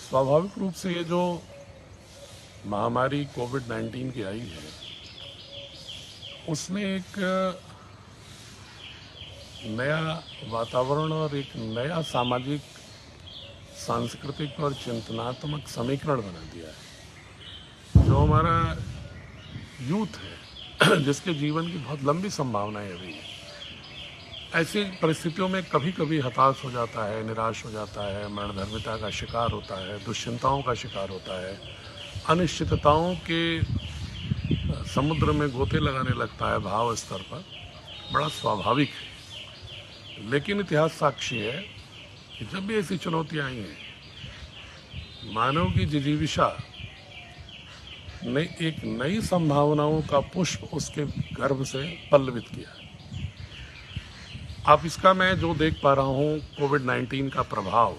स्वाभाविक रूप से ये जो महामारी कोविड-19 की आई है, उसने एक नया वातावरण और एक नया सामाजिक, सांस्कृतिक और चिंतनात्मक समीकरण बना दिया है। जो हमारा यूथ है, जिसके जीवन की बहुत लंबी संभावनाएं अभी हैं, ऐसी परिस्थितियों में कभी कभी हताश हो जाता है, निराश हो जाता है, मरणधर्मिता का शिकार होता है, दुश्चिंताओं का शिकार होता है, अनिश्चितताओं के समुद्र में गोते लगाने लगता है भाव स्तर पर। बड़ा स्वाभाविक है, लेकिन इतिहास साक्षी है कि जब भी ऐसी चुनौतियां आई हैं, मानव की जिजीविषा ने एक नई संभावनाओं का पुष्प उसके गर्भ से पल्लवित किया। अब इसका मैं जो देख पा रहा हूँ, कोविड-19 का प्रभाव,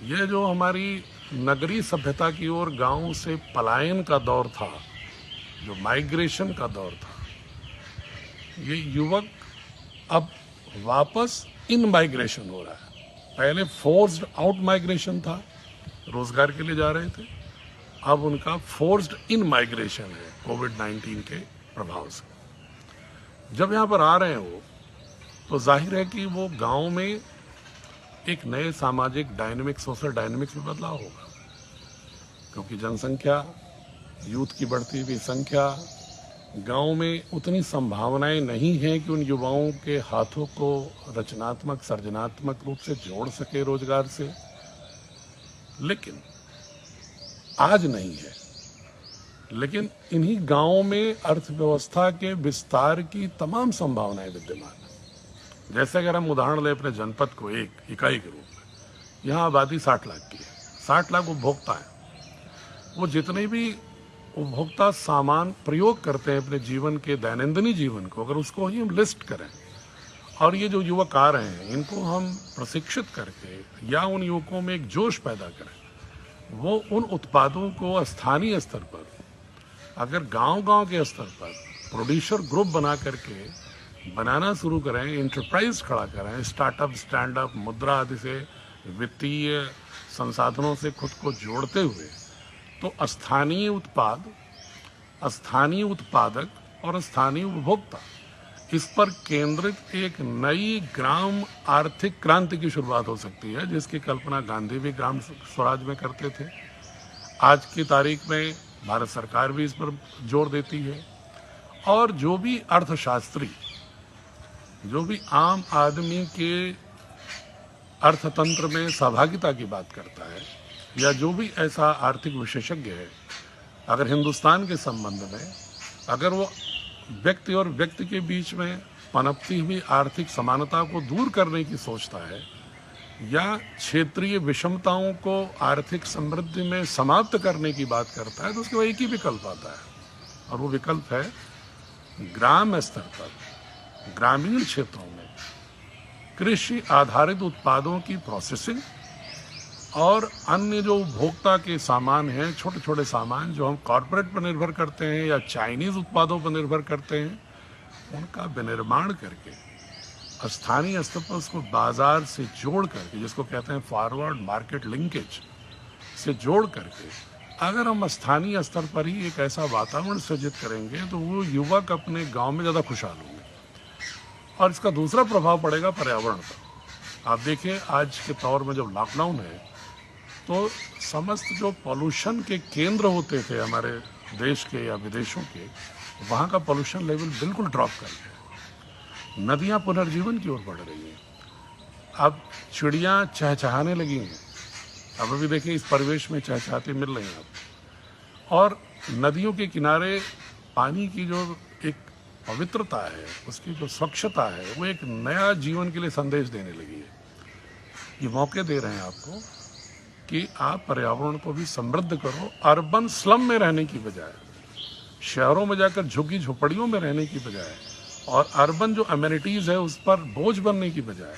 यह जो हमारी नगरीय सभ्यता की ओर गांव से पलायन का दौर था, जो माइग्रेशन का दौर था, ये युवक अब वापस इन माइग्रेशन हो रहा है। पहले फोर्स्ड आउट माइग्रेशन था, रोजगार के लिए जा रहे थे, अब उनका फोर्स्ड इन माइग्रेशन है कोविड-19 के प्रभाव से। जब यहाँ पर आ रहे हो तो जाहिर है कि वो गांव में एक नए सामाजिक डायनेमिक, सोशल डायनेमिक्स में बदलाव होगा, क्योंकि जनसंख्या, यूथ की बढ़ती हुई संख्या, गांव में उतनी संभावनाएं नहीं हैं कि उन युवाओं के हाथों को रचनात्मक, सर्जनात्मक रूप से जोड़ सके रोजगार से। लेकिन आज नहीं है, लेकिन इन्हीं गांवों में अर्थव्यवस्था के विस्तार की तमाम संभावनाएं विद्यमान है। जैसे अगर हम उदाहरण लें अपने जनपद को एक इकाई के रूप में, यहाँ आबादी 60 लाख की है, 60 लाख उपभोक्ता है। वो जितने भी उपभोक्ता सामान प्रयोग करते हैं अपने जीवन के, दैनंदिनी जीवन को, अगर उसको ही हम लिस्ट करें और ये जो युवक आ रहे हैं इनको हम प्रशिक्षित करके या उन युवकों में एक जोश पैदा करें, वो उन उत्पादों को स्थानीय स्तर पर, अगर गांव-गांव के स्तर पर प्रोड्यूसर ग्रुप बना करके बनाना शुरू करें, इंटरप्राइज खड़ा करें, स्टार्टअप, स्टैंड अप, मुद्रा आदि से, वित्तीय संसाधनों से खुद को जोड़ते हुए, तो स्थानीय उत्पाद, स्थानीय उत्पादक और स्थानीय उपभोक्ता, इस पर केंद्रित एक नई ग्राम आर्थिक क्रांति की शुरुआत हो सकती है, जिसकी कल्पना गांधी भी ग्राम स्वराज में करते थे। आज की तारीख में भारत सरकार भी इस पर जोर देती है, और जो भी अर्थशास्त्री, जो भी आम आदमी के अर्थतंत्र में सहभागिता की बात करता है, या जो भी ऐसा आर्थिक विशेषज्ञ है, अगर हिंदुस्तान के संबंध में, अगर वो व्यक्ति और व्यक्ति के बीच में पनपती हुई आर्थिक समानता को दूर करने की सोचता है, या क्षेत्रीय विषमताओं को आर्थिक समृद्धि में समाप्त करने की बात करता है, तो उसके एक ही विकल्प आता है, और वो विकल्प है ग्राम स्तर पर, ग्रामीण क्षेत्रों में कृषि आधारित उत्पादों की प्रोसेसिंग और अन्य जो उपभोक्ता के सामान हैं, छोटे छोटे सामान जो हम कॉरपोरेट पर निर्भर करते हैं या चाइनीज उत्पादों पर निर्भर करते हैं, उनका विनिर्माण करके स्थानीय स्तर पर उसको बाजार से जोड़ करके, जिसको कहते हैं फॉरवर्ड मार्केट लिंकेज से जोड़ करके, अगर हम स्थानीय स्तर पर ही एक ऐसा वातावरण सृजित करेंगे, तो वो युवक अपने गांव में ज़्यादा खुशहाल होंगे। और इसका दूसरा प्रभाव पड़ेगा पर्यावरण पर। आप देखिए, आज के दौर में जब लॉकडाउन है, तो समस्त जो पॉल्यूशन के केंद्र होते थे हमारे देश के या विदेशों के, वहाँ का पॉल्यूशन लेवल बिल्कुल ड्रॉप कर गया। नदियाँ पुनर्जीवन की ओर बढ़ रही हैं, अब चिड़ियाँ चहचहाने लगी हैं। अब अभी देखिए, इस परिवेश में चहचहाती मिल रही हैं अब। और नदियों के किनारे पानी की जो एक पवित्रता है, उसकी जो स्वच्छता है, वो एक नया जीवन के लिए संदेश देने लगी है। ये मौके दे रहे हैं आपको कि आप पर्यावरण को भी समृद्ध करो, अर्बन स्लम में रहने की बजाय, शहरों में जाकर झुग्गी झोपड़ियों में रहने की बजाय, और अर्बन जो अमेनिटीज़ है उस पर बोझ बनने की बजाय,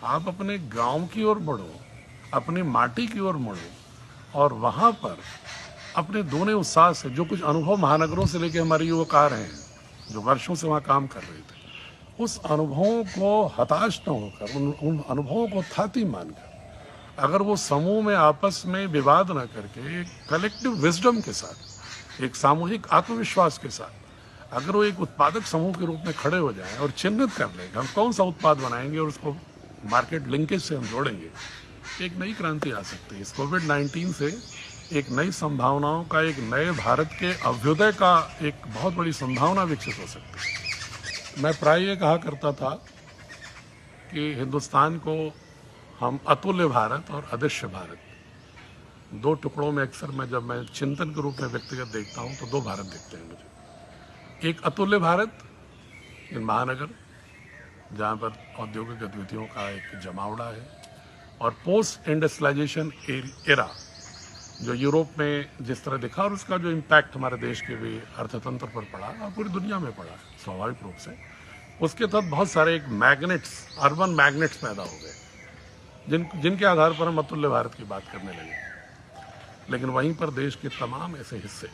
आप अपने गांव की ओर बढ़ो, अपनी माटी की ओर बढ़ो, और वहाँ पर अपने दोनों उत्साह से जो कुछ अनुभव महानगरों से लेकर हमारे युवक आ रहे हैं, जो वर्षों से वहाँ काम कर रहे थे, उस अनुभवों को हताश न होकर, उन अनुभवों को थाती मानकर अगर वो समूह में आपस में विवाद ना करके एक कलेक्टिव विजडम के साथ, एक सामूहिक आत्मविश्वास के साथ अगर वो एक उत्पादक समूह के रूप में खड़े हो जाएं और चिन्हित कर लें हम कौन सा उत्पाद बनाएंगे और उसको मार्केट लिंकेज से हम जोड़ेंगे, एक नई क्रांति आ सकती है। इस कोविड-19 से एक नई संभावनाओं का, एक नए भारत के अभ्युदय का एक बहुत बड़ी संभावना विकसित हो सकती है। मैं प्राय ये कहा करता था कि हिंदुस्तान को हम अतुल्य भारत और अदृश्य भारत, दो टुकड़ों में अक्सर जब मैं चिंतन के रूप में व्यक्तिगत देखता हूँ तो दो भारत दिखते हैं मुझे। एक अतुल्य भारत, महानगर जहाँ पर औद्योगिक गतिविधियों का एक जमावड़ा है, और पोस्ट इंडस्ट्रियलाइजेशन एरा जो यूरोप में जिस तरह दिखा और उसका जो इम्पैक्ट हमारे देश के भी अर्थतंत्र पर पड़ा और पूरी दुनिया में पड़ा स्वाभाविक रूप से, उसके तहत बहुत सारे एक मैग्नेट्स, अर्बन मैग्नेट्स पैदा हो गए जिनके आधार पर हम अतुल्य भारत की बात करने लगे। लेकिन वहीं पर देश के तमाम ऐसे हिस्से,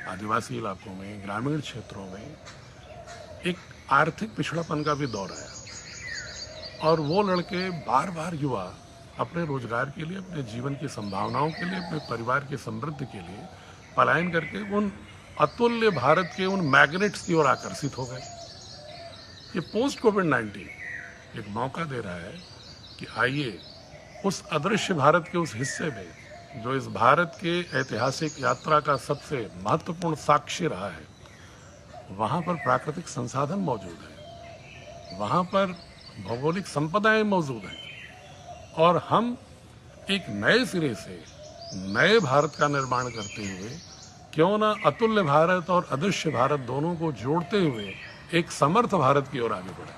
आदिवासी इलाकों में, ग्रामीण क्षेत्रों में एक आर्थिक पिछड़ापन का भी दौर आया और वो लड़के बार बार युवा अपने रोजगार के लिए, अपने जीवन की संभावनाओं के लिए, अपने परिवार की समृद्धि के लिए पलायन करके उन अतुल्य भारत के उन मैग्नेट्स की ओर आकर्षित हो गए। ये पोस्ट कोविड-19 एक मौका दे रहा है कि आइए उस अदृश्य भारत के उस हिस्से में जो इस भारत के ऐतिहासिक यात्रा का सबसे महत्वपूर्ण साक्षी रहा है, वहाँ पर प्राकृतिक संसाधन मौजूद हैं, वहाँ पर भौगोलिक संपदाएं मौजूद हैं और हम एक नए सिरे से नए भारत का निर्माण करते हुए क्यों ना अतुल्य भारत और अदृश्य भारत दोनों को जोड़ते हुए एक समर्थ भारत की ओर आगे बढ़े।